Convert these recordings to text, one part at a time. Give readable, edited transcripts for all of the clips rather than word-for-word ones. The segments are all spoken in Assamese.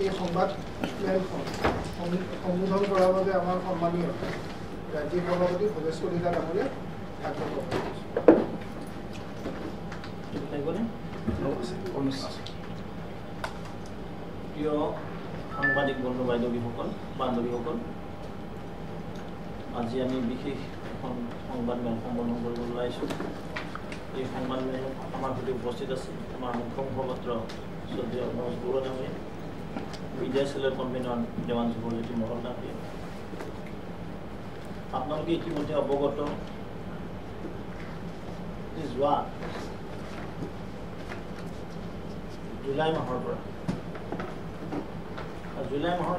এই সংবাদ সম্বোধন কৰাৰ বাবে আমাৰ সন্মানীয় ৰাজ্যিক সভাপতি ভৱেশ কলিতা ডাঙৰীয়া আগবঢ়াব প্ৰিয় সাংবাদিক বন্ধু বাইদেউসকল বান্ধৱীসকল, আজি আমি বিশেষ এখন সংবাদমেল সম্বোধন কৰিবলৈ ওলাইছোঁ। এই সংবাদমেলত আমাৰ সৈতে উপস্থিত আছে আমাৰ মুখ্য মুখপাত্ৰ শ্ৰদ্ধেয় মনোজ বৰুৱা ডাঙৰীয়া, মিডিয়া সেলৰ কনভেনাৰ দেৱান শুভজ্যোতি মহল ডাঙৰীয়া। আপোনালোকে ইতিমধ্যে অৱগত যে যোৱা জুলাই মাহৰ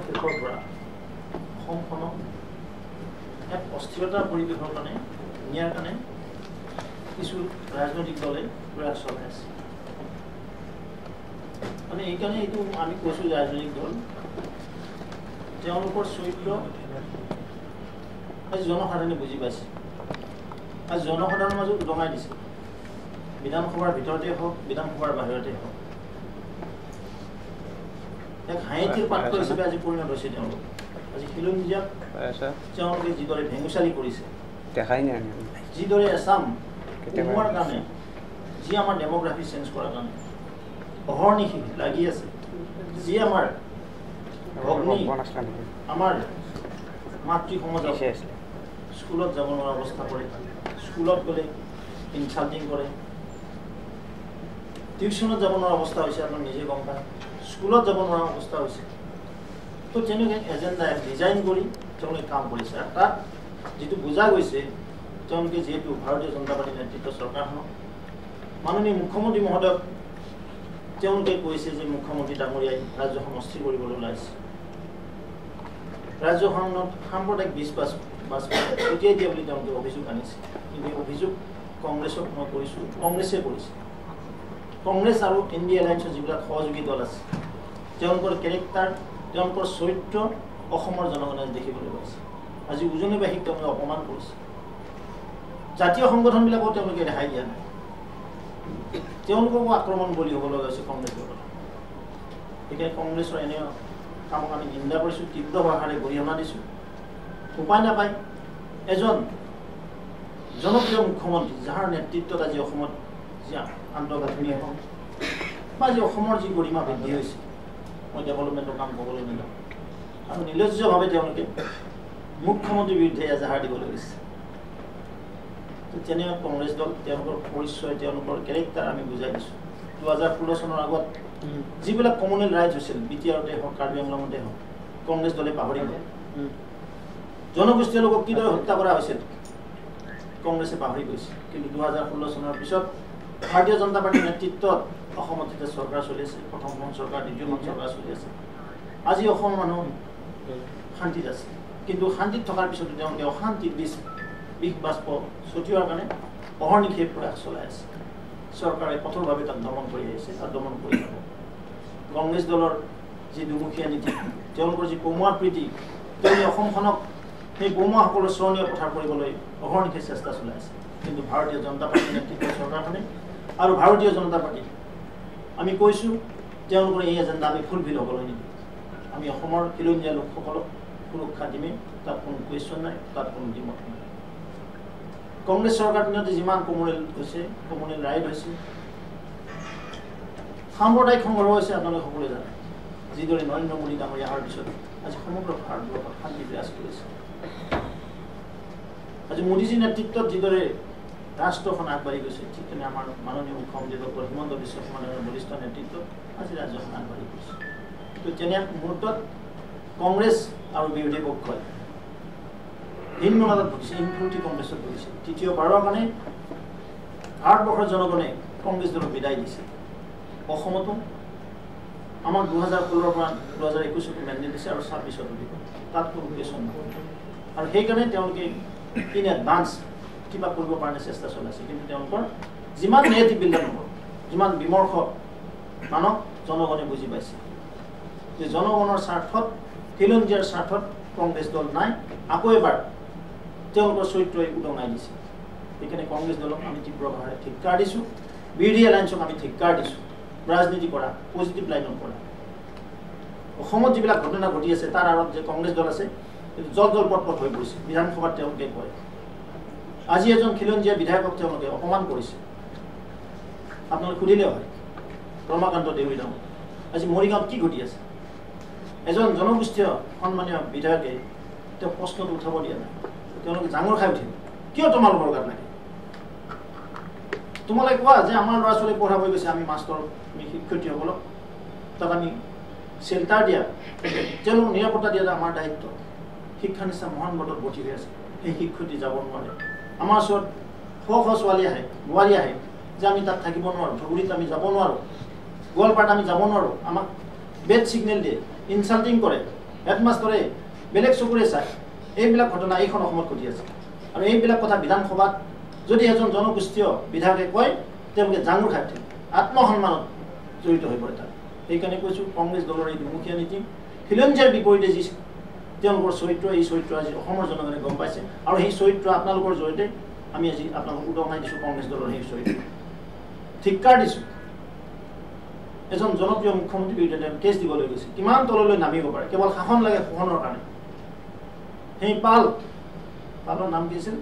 শেষৰ পৰা অসমখনক এক অস্থিৰতাৰ পৰিৱেশৰ কাৰণে নিয়াৰ কাৰণে কিছু ৰাজনৈতিক দলে প্ৰয়াস চলাই আছে। মানে এইকাৰণে এইটো আমি কৈছোঁ যে ৰাজনৈতিক দল তেওঁলোকৰ চৰিত্ৰ আজি জনসাধাৰণে বুজি পাইছে, আজি জনসাধাৰণৰ মাজত উদঙাই দিছে। বিধানসভাৰ ভিতৰতে হওক, বিধানসভাৰ বাহিৰতে হওক, এক হাঁহিটিৰ পাত্ৰ হিচাপে আজি পৰিণত হৈছে তেওঁলোক। আজি খিলঞ্জীয়াক তেওঁলোকে যিদৰে ভেঙুচালি কৰিছে, যিদৰে এছাম কমোৱাৰ কাৰণে, যি আমাৰ ডেম'গ্ৰাফি চেঞ্জ কৰাৰ কাৰণে অহৰ্নিশি লাগি আছে, যি আমাৰ ভগ্নী আমাৰ মাতৃ সমাজক স্কুলত যাব নোৱাৰা অৱস্থা কৰে, স্কুলত গ'লে ইনচাল্টিং কৰে, টিউশ্যনত যাব নোৱাৰা অৱস্থা হৈছে, আপোনাক নিজে গম পায়, স্কুলত যাব নোৱাৰা অৱস্থা হৈছে। তো তেনেকৈ এজেণ্ডা ডিজাইন কৰি তেওঁলোকে কাম কৰিছে। আৰু তাত যিটো বুজা গৈছে, তেওঁলোকে যিহেতু ভাৰতীয় জনতা পাৰ্টীৰ নেতৃত্ব চৰকাৰখনক মাননীয় মুখ্যমন্ত্ৰী মহোদয়ক তেওঁলোকে কৈছে যে মুখ্যমন্ত্ৰী ডাঙৰীয়াই ৰাজ্যখন অস্থিৰ কৰিবলৈ ওলাইছে, ৰাজ্যখনত সাম্প্ৰদায়িক বাছ পঠিয়াই দিয়ে বুলি তেওঁলোকে অভিযোগ আনিছে। কিন্তু এই অভিযোগ কংগ্ৰেছক মই কৰিছোঁ, কংগ্ৰেছে কৰিছে। কংগ্ৰেছ আৰু ইণ্ডিয়া এলায়েন্সৰ যিবিলাক সহযোগী দল আছে, তেওঁলোকৰ কেৰেক্টাৰ, তেওঁলোকৰ চৰিত্ৰ অসমৰ জনগণে দেখিবলৈ পাইছে। আজি উজনিবাসীক তেওঁলোকে অপমান কৰিছে, জাতীয় সংগঠনবিলাকো তেওঁলোকে ৰেহাই দিয়া নাই, তেওঁলোককো আক্ৰমণ বলি হ'ব লগা হৈছে কংগ্ৰেছ দলত। সেইকাৰণে কংগ্ৰেছৰ এনে কামক আমি নিন্দা কৰিছোঁ, তীব্ৰ ভাষাৰে গৰিহণা দিছোঁ। উপায় নাপায় এজন জনপ্ৰিয় মুখ্যমন্ত্ৰী, যাৰ নেতৃত্বত আজি অসমত যি আন্তঃগাঁথনি হওক বা আজি অসমৰ যি গৰিমা বৃদ্ধি হৈছে, মই ডেভেলপমেণ্টৰ কাম ক'বলৈ নাযাওঁ, আৰু নিৰ্লজ্জভাৱে তেওঁলোকে মুখ্যমন্ত্ৰীৰ বিৰুদ্ধে এজাহাৰ দিবলৈ গৈছে। তেনে কংগ্ৰেছ দল, তেওঁলোকৰ পৰিচয়, তেওঁলোকৰ কেৰেক্টাৰ আমি বুজাই দিছোঁ। 2016 চনৰ আগত যিবিলাক কমনেল ৰাইজ হৈছিল, বিটিআৰতে হওক, কাৰ্বি আংলঙতে হওক, কংগ্ৰেছ দলে পাহৰি গ'ল। জনগোষ্ঠীয় লোকক কিদৰে হত্যা কৰা হৈছিল কংগ্ৰেছে পাহৰি গৈছে। কিন্তু 2016 চনৰ পিছত ভাৰতীয় জনতা পাৰ্টীৰ নেতৃত্বত অসমত এতিয়া চৰকাৰ চলি আছে, প্ৰথমখন চৰকাৰ, দ্বিতীয়খন চৰকাৰ চলি আছে। আজি অসমৰ মানুহ শান্তিত আছে, কিন্তু শান্তিত থকাৰ পিছতো তেওঁলোকে অশান্তিৰ বিষ বাষ্প ছটিওৱাৰ কাৰণে অহৰ্নিশে প্ৰয়াস চলাই আছে। চৰকাৰে কঠোৰভাৱে তাক দমন কৰি আহিছে আৰু দমন কৰি যাব। কংগ্ৰেছ দলৰ যি দুমুখীয়া নীতি, তেওঁলোকৰ যি কমোৱা প্ৰীতি, তেওঁলোকে অসমখনক সেই কমোৱাসকলৰ স্মৰণীয় পথাৰ কৰিবলৈ অহৰ্নিশে চেষ্টা চলাই আছে। কিন্তু ভাৰতীয় জনতা পাৰ্টীৰ নেতৃত্বৰ চৰকাৰখনে আৰু ভাৰতীয় জনতা পাৰ্টী, আমি কৈছোঁ তেওঁলোকৰ এই এজেণ্ডা আমি ফুলফিল হ'বলৈ নিদিওঁ। আমি অসমৰ খিলঞ্জীয়া লোকসকলক সুৰক্ষা দিমেই, তাত কোনো কুৱেশ্যন নাই, তাত কোনো দ্বিমত নাই। কংগ্ৰেছ চৰকাৰ দিনতে যিমান কমনেল হৈছে, কমনেল ৰাইড হৈছে, সাম্প্ৰদায়িক সংঘৰ্ষ হৈছে, আপোনালোকে সকলোৱে জানে। যিদৰে নৰেন্দ্ৰ মোদী ডাঙৰীয়া অহাৰ পিছত আজি সমগ্ৰ ভাৰতবৰ্ষত শান্তি বিৰাজ কৰিছে। আজি মোদীজীৰ নেতৃত্বত যিদৰে ৰাষ্ট্ৰখন আগবাঢ়ি গৈছে, ঠিক তেনে আমাৰ মাননীয় মুখ্যমন্ত্ৰী ডক্টৰ হিমন্ত বিশ্ব শৰ্মাৰ বলিষ্ঠ নেতৃত্বত আজি ৰাজ্যখন আগবাঢ়ি গৈছে। তো তেনে মুহূৰ্তত কংগ্ৰেছ আৰু বিৰোধী পক্ষই হীন মনতাত ভুগিছে, ইনফ্লুটি কংগ্ৰেছত ভুগিছে। তৃতীয়বাৰৰ কাৰণে ভাৰতবৰ্ষৰ জনগণে কংগ্ৰেছ দলক বিদায় দিছে। অসমতো আমাক 2016 পৰা 2021 মেণ্ডেট দিছে আৰু 26 দিব, তাত কোনো কুৱেশ্যন নহয়। আৰু সেইকাৰণে তেওঁলোকে ইন এডভান্স কিবা কৰিব কাৰণে চেষ্টা চলাইছে। কিন্তু তেওঁলোকৰ যিমান নেগেটিভ বিল্ডাপ হ'ব, যিমান বিমৰ্ষ মানক জনগণে বুজি পাইছে যে জনগণৰ স্বাৰ্থত, খিলঞ্জীয়াৰ স্বাৰ্থত কংগ্ৰেছ দল নাই। আকৌ এবাৰ তেওঁলোকৰ চৰিত্ৰই উদঙাই দিছে। সেইকাৰণে কংগ্ৰেছ দলক আমি তীব্ৰভাৱে ধিক্কাৰ দিছোঁ, বিৰোধী এলায়েন্সক আমি ধিক্কাৰ দিছোঁ। ৰাজনীতি কৰা, পজিটিভ লাইনত কৰা, অসমত যিবিলাক ঘটনা ঘটি আছে তাৰ আঁৰত যে কংগ্ৰেছ দল আছে জল পট হৈ পৰিছে বিধানসভাত তেওঁলোকে কয় আজি এজন খিলঞ্জীয়া বিধায়কক তেওঁলোকে অপমান কৰিছে আপোনালোকে সুধিলে হয় ৰমাকান্ত দেউৰী নাম আজি মৰিগাঁৱত কি ঘটি আছে এজন জনগোষ্ঠীয় সন্মানীয় বিধায়কে তেওঁ প্ৰশ্নটো উঠাব দিয়া নাই তেওঁলোকে জাঙুৰ খাই উঠিল কিয় তোমালোকৰ গাত লাগে তোমালোকে কোৱা যে আমাৰ ল'ৰা ছোৱালীক পঢ়াব গৈছে আমি মাষ্টৰ আমি শিক্ষয়িত্ৰীসকলক তাত আমি চেল্টাৰ দিয়া তেওঁলোকক নিৰাপত্তা দিয়াটো আমাৰ দায়িত্ব শিক্ষা নিষ্ঠা মহান বটত গঠি হৈ আছে সেই শিক্ষয়িত্ৰী যাব নোৱাৰে আমাৰ ওচৰত শ ছোৱালী আহে বোৱাৰী আহে যে আমি তাত থাকিব নোৱাৰোঁ ধুবুৰীত আমি যাব নোৱাৰোঁ গোৱালপাৰাত আমি যাব নোৱাৰোঁ আমাক বেড ছিগনেল দিয়ে ইনচাল্টিং কৰে হেডমাষ্টৰে বেলেগ চকুৰে চায় এইবিলাক ঘটনা এইখন অসমত ঘটি আছে আৰু এইবিলাক কথা বিধানসভাত যদি এজন জনগোষ্ঠীয় বিধায়কে কয় তেওঁলোকে জাঙুৰ খাই উঠে আত্মসন্মানত জড়িত হৈ পৰে তাত সেইকাৰণে কৈছোঁ কংগ্ৰেছ দলৰ এই দুমুখীয়া নীতি খিলঞ্জীয়াৰ বিপৰীতে যি তেওঁলোকৰ চৰিত্ৰ এই চৰিত্ৰ আজি অসমৰ জনগণে গম পাইছে আৰু সেই চৰিত্ৰ আপোনালোকৰ জৰিয়তে আমি আজি আপোনালোকক উদঙাই দিছোঁ কংগ্ৰেছ দলৰ সেই চৰিত্ৰ ধিক্কাৰ দিছোঁ এজন জনপ্ৰিয় মুখ্যমন্ত্ৰীৰ বিৰুদ্ধে কেছ দিবলৈ গৈছে কিমান তললৈ নামিব পাৰে কেৱল শাসন লাগে শোষণৰ কাৰণে সেই পালৰ নাম কি আছিল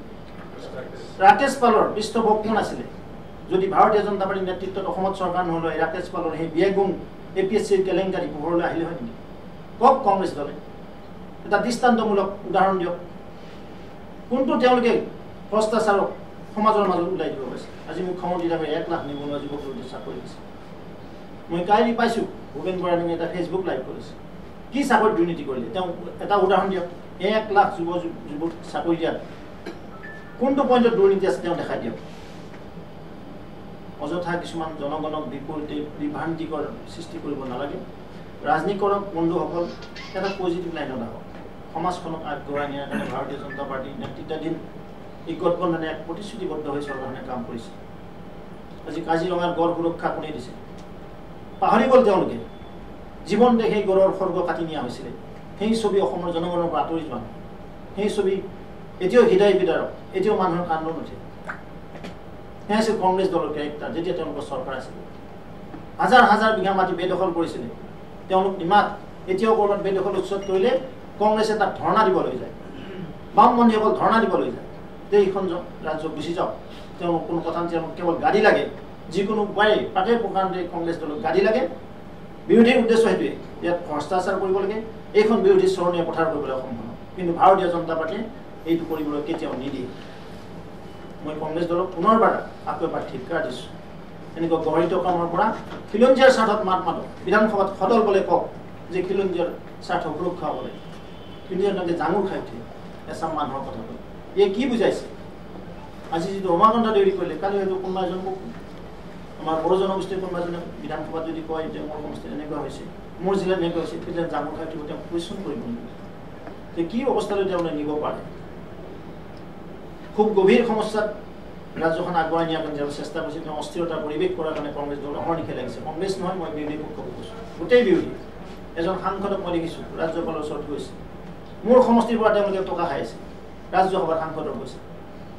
ৰাকেশ পালৰ পৃষ্ঠপোষক কোন আছিলে যদি ভাৰতীয় জনতা পাৰ্টীৰ নেতৃত্বত অসমত চৰকাৰ নহ'লে ৰাকেশ পালৰ সেই বিয়েগুং APSCৰ কেলেংকাৰী পোহৰলৈ আহিলে হয় নেকি কওক কংগ্ৰেছ দলে এটা দৃষ্টান্তমূলক উদাহৰণ দিয়ক কোনটো তেওঁলোকে ভ্ৰষ্টাচাৰক সমাজৰ মাজত ওলাই দিব পাৰিছে আজি মুখ্যমন্ত্ৰী ডাঙৰীয়াই 1 লাখ নিবনুৱা যুৱক যুৱতীক চাকৰি দিছে মই কাইলৈ পাইছোঁ ভূপেন বৰা ডাঙৰীয়াই এটা ফেচবুক লাইভ কৰিছে কি চাকৰি দুৰ্নীতি কৰিলে তেওঁ এটা উদাহৰণ দিয়ক 1 লাখ যুৱক চাকৰি দিয়াত কোনটো পইণ্টত দুৰ্নীতি আছে তেওঁ দেখাই দিয়ক অযথা কিছুমান জনগণক বিভ্ৰান্তিকৰ সৃষ্টি কৰিব নালাগে ৰাজনীতি কৰক বন্ধুসকল এটা পজিটিভ লাইনত আহক সমাজখনক আগবঢ়াই নিয়াৰ কাৰণে ভাৰতীয় জনতা পাৰ্টীৰ নেতৃত্বাধীন এই গঠবন্ধনে এক প্ৰতিশ্ৰুতিবদ্ধ হৈ চৰকাৰখনে কাম কৰিছে আজি কাজিৰঙাৰ গড় সুৰক্ষা কোনে দিছে পাহৰি গ'ল তেওঁলোকে জীৱনতে সেই গড়ৰ খৰ্গ কাটি নিয়া হৈছিলে সেই ছবি অসমৰ জনগণৰ পৰা আঁতৰি যোৱা সেই ছবি এতিয়াও হৃদয় বিদাৰক এতিয়াও মানুহৰ কান্দোন উঠে সেয়া আছিল কংগ্ৰেছ দলৰ কেৰেক্টাৰ যেতিয়া তেওঁলোকৰ চৰকাৰ আছিল হাজাৰ হাজাৰ বিঘা মাটি বেদখল কৰিছিলে তেওঁলোক নিমাত এতিয়াও ক'ৰবাত বেদখল উচ্ছেদ কৰিলে কংগ্ৰেছে তাত ধৰ্ণা দিবলৈ যায় বামপন্থীসকল ধৰ্ণা দিবলৈ যায় যে এইখন ৰাজ্য গুচি যাওক তেওঁলোক কোনো কথা তেওঁলোক কেৱল গাড়ী লাগে যিকোনো উপায়ে পাতে প্ৰকাৰণতে কংগ্ৰেছ দলক গাড়ী লাগে বিৰোধীৰ উদ্দেশ্য সেইটোৱে ইয়াত ভ্ৰষ্টাচাৰ কৰিব লাগে এইখন বিৰোধী চৰণীয়া পথাৰ কৰিবলৈ অসমখনক কিন্তু ভাৰতীয় জনতা পাৰ্টীয়ে এইটো কৰিবলৈ কেতিয়াও নিদিয়ে মই কংগ্ৰেছ দলক পুনৰবাৰ আকৌ এবাৰ ধিক্কাৰ দিছোঁ এনেকুৱা গহৰিত কামৰ পৰা খিলঞ্জীয়াৰ স্বাৰ্থত মাত মাতক বিধানসভাত সদল বলে কওক যে খিলঞ্জীয়াৰ স্বাৰ্থ সুৰক্ষা হ'ব লাগে কিন্তু তেওঁলোকে জাঙুৰ খাই উঠে এচাম মানুহৰ কথা কয় এই কি বুজাইছে আজি যিটো ৰমাকান্ত দেউৰী কৰিলে কালি হয়তো কোনোবা এজন আমাৰ বড়ো জনগোষ্ঠীৰ কোনোবা এজনে বিধানসভাত যদি কয় যে মোৰ সমষ্টিত এনেকুৱা হৈছে মোৰ জিলাত এনেকুৱা হৈছে তেতিয়া জাঙুৰ খাই উঠিব তেওঁ কুৱেশ্যন কৰিব যে কি অৱস্থালৈ তেওঁলোকে নিব পাৰে খুব গভীৰ সমস্যাত ৰাজ্যখন আগুৱাই নিয়াৰ কাৰণে তেওঁ চেষ্টা কৰিছে তেওঁ অস্থিৰতাৰ পৰিৱেশ কৰাৰ কাৰণে কংগ্ৰেছ দল অহৰ্নিশে লাগিছে কংগ্ৰেছ নহয় মই বিৰোধী পক্ষক কৈছোঁ গোটেই বিৰোধী এজন সাংসদক মই দেখিছোঁ ৰাজ্যপালৰ ওচৰত গৈছে মোৰ সমষ্টিৰ পৰা তেওঁলোকে টকা খাই আছে ৰাজ্যসভাৰ সাংসদক গৈছে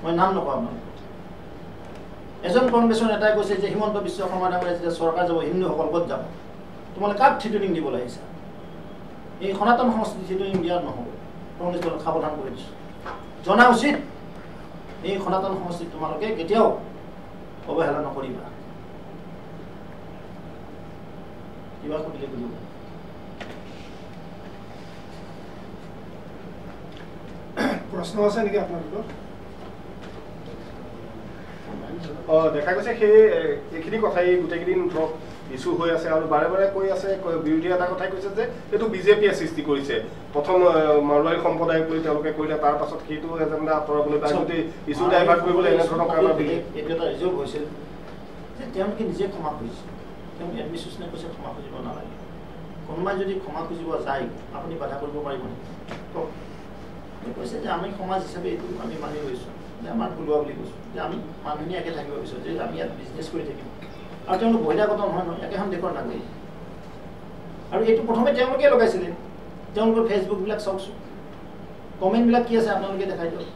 মই নাম নকওঁ আপোনালোকক এজন কংগ্ৰেছৰ নেতাই কৈছে যে হিমন্ত বিশ্ব শৰ্মা ডাঙৰীয়াই যেতিয়া চৰকাৰ যাব হিন্দুসকল ক'ত যাব তোমালোকে কাক থিতনিং দিবলৈ আহিছা এই সনাতন সংস্কৃতি থিতনিং দিয়া নহ'ব কংগ্ৰেছ দলক সাৱধান কৰি দিছোঁ জনা উচিত এই সনাতন সংস্কৃতি তোমালোকে কেতিয়াও অৱহেলা নকৰিবা কিবা সুধিলে বুজিব প্ৰশ্ন আছে নেকি আপোনালোকৰ দেখা গৈছে সেই এইখিনি কথাই গোটেইকেইদিন ধৰক ইছ্যু হৈ আছে আৰু বাৰে বাৰে কৈ আছে বিৰোধীয়ে এটা কথাই কৈছে যে এইটো বিজেপিয়ে সৃষ্টি কৰিছে প্ৰথম মাৰোৱাৰী সম্প্ৰদায়ক লৈ তেওঁলোকে কৰিলে তাৰ পাছত সেইটো এজেণ্ডা আঁতৰাবলৈ বা গোটেই ইছ্যু ডাইভাৰ্ট কৰিবলৈ এনেধৰণৰ কাম এইটো এটা ৰিজল্ট হৈছিল যে তেওঁলোকে নিজে ক্ষমা খুজিছে তেওঁ এডমিনিষ্ট্ৰেশ্যনে কৈছে ক্ষমা খুজিব নালাগে কোনোবাই যদি ক্ষমা খুজিব যায় আপুনি বাধা কৰিব পাৰিব নেকি কৈছে যে আমি সমাজ হিচাপে এইটো আমি মানি লৈছোঁ যে আমাৰ ভুলোৱা বুলি কৈছোঁ যে আমি মানুহখিনি একে থাকিব বিচাৰোঁ যে আমি ইয়াত বিজনেছ কৰি থাকিম আৰু তেওঁলোক বহিৰাগত নহয় নহয় একেখন দেশৰ নাগৰিক আৰু এইটো প্ৰথমে তেওঁলোকে লগাইছিলে তেওঁলোকৰ ফেচবুকবিলাক চাওকচোন কমেণ্টবিলাক কি আছে আপোনালোকে দেখাই দিয়ক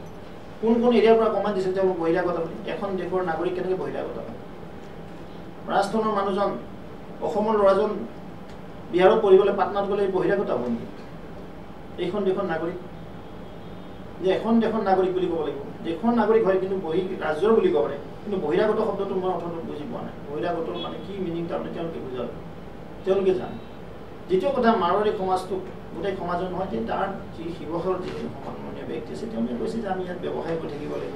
কোন কোন এৰিয়াৰ পৰা কমেণ্ট দিছে তেওঁলোক বহিৰাগত বুলি এখন দেশৰ নাগৰিক কেনেকৈ বহিৰাগত হয় ৰাজস্থানৰ মানুহজন অসমৰ ল'ৰাজন বিহাৰত পঢ়িবলৈ পাটনাত গ'লে বহিৰাগত হ'ব নেকি? এইখন দেশৰ নাগৰিক, যে এখন দেশৰ নাগৰিক বুলি ক'ব লাগিব। দেশৰ নাগৰিক হয় কিন্তু ৰাজ্যৰ বুলি ক'ব পাৰে, কিন্তু বহিৰাগত শব্দটো মই অৰ্থটো বুজি পোৱা নাই। বহিৰাগতৰ মানে কি মিনিং তাৰমানে তেওঁলোকে বুজাব, তেওঁলোকে জানে। দ্বিতীয় কথা, মাৰোৱাৰী সমাজটোক গোটেই সমাজৰ নহয়, যে তাৰ যি শিৱসাগৰৰ যিখিনি সন্মানীয় ব্যক্তি আছে তেওঁলোকে কৈছে যে আমি ইয়াত ব্যৱসায় কৰি থাকিব লাগিব,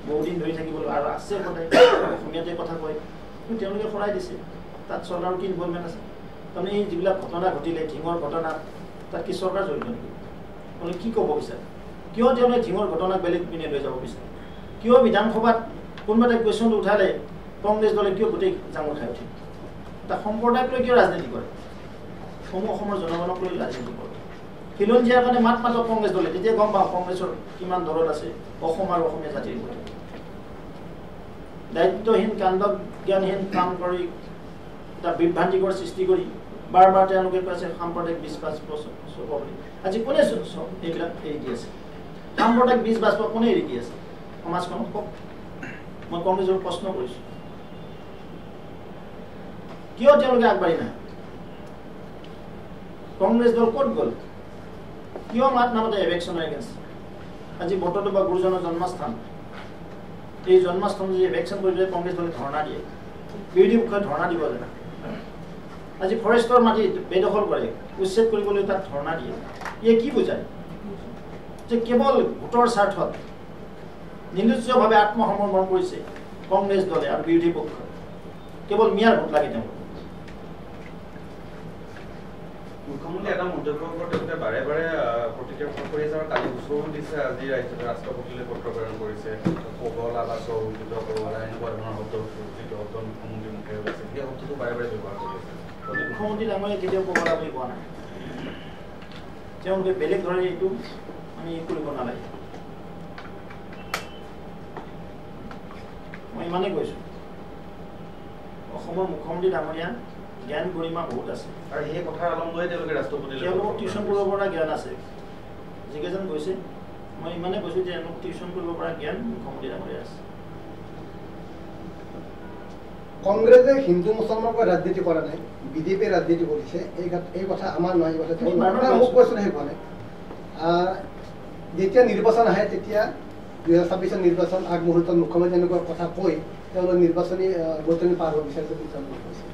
বহুদিন ধৰি থাকিব লাগিব, আৰু আছে সদায় অসমীয়াতে কথা কয়, কিন্তু তেওঁলোকে শৰাই দিছে। তাত চৰকাৰৰ কি ইনভলভমেণ্ট আছে? তাৰমানে এই যিবিলাক ঘটনা ঘটিলে, ধিঙৰ ঘটনা, তাত কি চৰকাৰ জড়িত নেকি? তেওঁলোকে কি ক'ব বিচাৰে? কিয় তেওঁলোকে ধিঙৰ ঘটনাক বেলেগ পিনে লৈ যাব বিচাৰে? কিয় বিধানসভাত কোনোবা এটা কুৱেশ্যনটো উঠালে কংগ্ৰেছ দলে কিয় গোটেই জাঙুৰ খাই উঠে? এটা সম্প্ৰদায়ক লৈ কিয় ৰাজনীতি কৰে? অসমৰ জনগণক লৈ ৰাজনীতি কৰে। খিলঞ্জীয়াৰ কাৰণে মাত মাতক কংগ্ৰেছ দলে, তেতিয়া গম পাওঁ কংগ্ৰেছৰ কিমান দৰত আছে অসম আৰু অসমীয়া জাতিৰ প্ৰতি। দায়িত্বহীন কাণ্ডজ্ঞানহীন কাম কৰি এটা বিভ্ৰান্তিকৰ সৃষ্টি কৰি বাৰ বাৰ তেওঁলোকে কৈ আছে সাম্প্ৰদায়িক বীজ বাষ্প চব বুলি। আজি কোনে এইবিলাক এৰি দি আছে? সাম্প্ৰদায়িক বীজ বাষ্প কোনে এৰি দি আছে সমাজখনক? কওক। মই কংগ্ৰেছৰ প্ৰশ্ন কৰিছোঁ, কিয় তেওঁলোকে আগবাঢ়ি নাহে? কংগ্ৰেছ দল ক'ত গ'ল? কিয় মাত নামাতে এভেকশ্যনৰ এগেইনষ্ট? আজি বতৰটো বা গুৰুজনৰ জন্মস্থান, এই জন্মস্থান যদি এভেকশ্যন কৰি দিলে কংগ্ৰেছ দলে ধৰ্ণা দিয়ে, বিৰোধী পক্ষই ধৰ্ণা দিব জানে। আজি ফৰেষ্টৰ মাটি বেদখল কৰে, উচ্ছেদ কৰিবলৈ তাত ধৰ্ণা দিয়ে। ইয়ে কি বুজায়? যে কেৱল ভোটৰ স্বাৰ্থত নিৰ্লজ্জভাৱে আত্মসমৰ্পণ কৰিছে কংগ্ৰেছ দলে আৰু বিৰোধী পক্ষ, কেৱল মিয়াৰ ভোট লাগে তেওঁলোক। মুখ্যমন্ত্ৰী এটা মন্তব্যৰ ওপৰত তেওঁলোকে বাৰে বাৰে প্ৰতিক্ৰিয়া প্ৰকাশ কৰি আছে আৰু কালি গোচৰো দিছে। আজি ৰাষ্ট্ৰপতিলৈ পত্ৰ প্ৰেৰণ কৰিছে, পগলা বা চৌকিত কৰোৱালা এনেকুৱা ধৰণৰ শব্দ যিটো শব্দ মুখ্যমন্ত্ৰীৰ মুখে ওলাইছে, সেই শব্দটো বাৰে বাৰে ব্যৱহাৰ কৰি আছে। মুখ্যমন্ত্ৰী ডাঙৰীয়া কেতিয়াও পগলা বুলি কোৱা নাই। তেওঁলোকে বেলেগ ধৰণে এইটো আমি কৰিব নালাগে। মই ইমানেই কৈছোঁ, অসমৰ মুখ্যমন্ত্ৰী ডাঙৰীয়া জ্ঞান গৰিমা বহুত আছে, আৰু সেই কথাৰ আলম লৈ তেওঁলোকে ৰাষ্ট্ৰপতিলৈ তেওঁলোকক টিউশ্যন কৰিব পৰা জ্ঞান আছে। যিকেইজন গৈছে মই ইমানেই কৈছোঁ যে তেওঁলোকক টিউশ্যন কৰিব পৰা জ্ঞান মুখ্যমন্ত্ৰী ডাঙৰীয়া আছে। কংগ্ৰেছে হিন্দু মুছলমানৰ পৰা ৰাজনীতি কৰা নাই, বিজেপিয়ে ৰাজনীতি কৰিছে। এই কথা আমাৰ নহয়, এই কথা মোক কোৱেশ্যন আহি পোৱা নাই। যেতিয়া নিৰ্বাচন আহে তেতিয়া 2026 নিৰ্বাচন আগমুহূৰ্তত মুখ্যমন্ত্ৰী এনেকুৱা কথা কৈ তেওঁলোকে নিৰ্বাচনী বতনি পাৰ হ'ব বিচাৰিছে বুলি তেওঁলোকে কৈছে।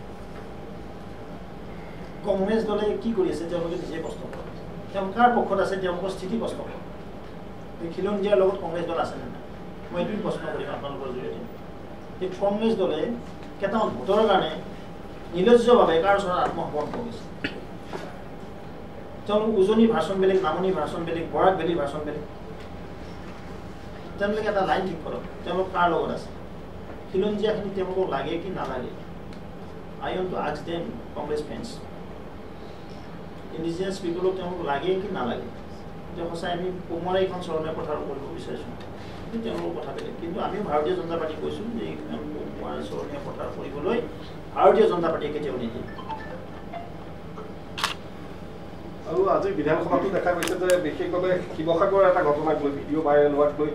কংগ্ৰেছ দলে কি কৰি আছে তেওঁলোকে নিজে প্ৰশ্ন কৰে। তেওঁ কাৰ পক্ষত আছে তেওঁলোকৰ স্থিতি প্ৰশ্ন কৰে। খিলঞ্জীয়াৰ লগত কংগ্ৰেছ দল আছেনে নাই? মই এইটোৱে প্ৰশ্ন কৰিম আপোনালোকৰ জৰিয়তে। এই কংগ্ৰেছ দলে কেইটামান ভোটৰ কাৰণে নিৰ্লজ্জভাৱে কাৰ ওচৰত আত্মসমৰ্পণ কৰিছে। তেওঁলোক উজনি ভাষণ বেলেগ, নামনি ভাষণ বেলেগ, বৰাক ভেলীৰ ভাষণ বেলেগ। তেওঁলোকে এটা লাইন ঠিক কৰক, তেওঁলোক কাৰ লগত আছে। খিলঞ্জীয়াখিনি তেওঁলোকক লাগে কি নালাগে? I want to ask them, Congress friends, indigenous পিপলক তেওঁলোক লাগে কি নালাগে? এতিয়া সঁচাই আমি কোমৰাইখন চৰণীয়া পথাৰ কৰিব বিচাৰিছোঁ, তেওঁলোকৰ কথা বেলেগ। কিন্তু আমিও ভাৰতীয় জনতা পাৰ্টি কৈছোঁ যে কোমৰাই চৰণীয়া পথাৰ কৰিবলৈ ভাৰতীয় জনতা পাৰ্টীয়ে কেতিয়াও নিদিয়ে। আৰু আজি বিধানসভাতো দেখা গৈছে যে বিশেষভাৱে শিৱসাগৰৰ এটা ঘটনাক লৈ ভিডিঅ' ভাইৰেল হোৱাক লৈ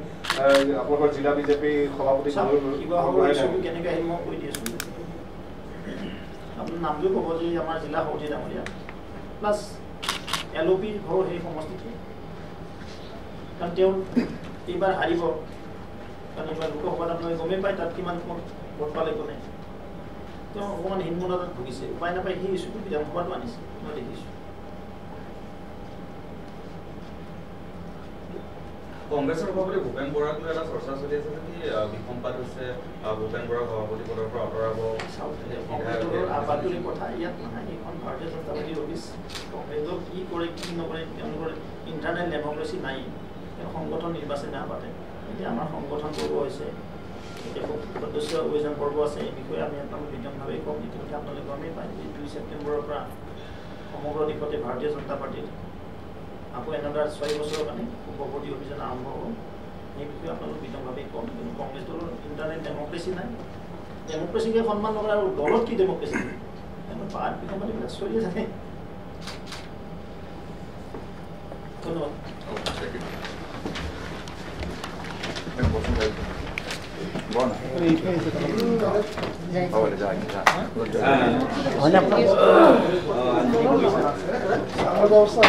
আপোনালোকৰ জিলা বিজেপিৰ সভাপতি শিৱসাগৰৰ ইছ্যুটো কেনেকৈ আহিল মই কৈ দি আছোঁ। আপোনাৰ নামটো ক'ব যে আমাৰ জিলা সভাপতি ডাঙৰীয়া প্লাছ LOPৰ ঘৰ সেই সমষ্টিতে, কাৰণ তেওঁ এইবাৰ হাৰিব। কাৰণ এইবাৰ লোকসভাত আপোনালোকে গমেই পায় তাত কিমান ভোট পালে কোনে। তেওঁ অকণমান হীনমন্যতাত ভুগিছে, উপায় নাপায় সেই ইছ্যুটো বিধানসভাতো আনিছে, মই দেখিছোঁ। কংগ্ৰেছৰ সভাপতি ভূপেন বৰাক লৈ এটা চৰ্চা চলি আছে যে বিসম্বাদ হৈছে ভূপেন বৰাক সভাপতি পদৰ পৰা আঁতৰাব। আপাতলি কথা ইয়াত নহয়, এইখন ভাৰতীয় জনতা পাৰ্টীৰ অফিচ। কংগ্ৰেছক কি কৰে কি নকৰে তেওঁলোকৰ ইণ্টাৰনেল ডেমক্ৰেচি নাই। তেওঁ সংগঠন নিৰ্বাচন নাপাতে। এতিয়া আমাৰ সংগঠন পৰ্ব হৈছে, এতিয়া সদস্য অভিযান পৰ্ব আছে। এই বিষয়ে আমি আপোনালোক বিতংভাৱে ক'ম। ইতিমধ্যে আপোনালোকে গমেই পায় যে 2 ছেপ্টেম্বৰৰ পৰা সমগ্ৰ দেশতে ভাৰতীয় জনতা পাৰ্টীৰ আকৌ এনেদৰে 6 বছৰৰ কাৰণে উপভোটী অভিযান আৰম্ভ হ'ব। সেই বিষয়ে আপোনালোক বিতংভাৱে ক'ম। কিন্তু কংগ্ৰেছ দলৰ ইণ্টাৰনেল ডেমক্ৰেচি নাই। ডেমক্ৰেচিকে সন্মান নকৰে আৰু দলত কি ডেমক্ৰেচি? পাৰ্ট বিসম্বাদবিলাক চলিয়ে থাকে। ধন্যবাদ। ব্যৱস্থা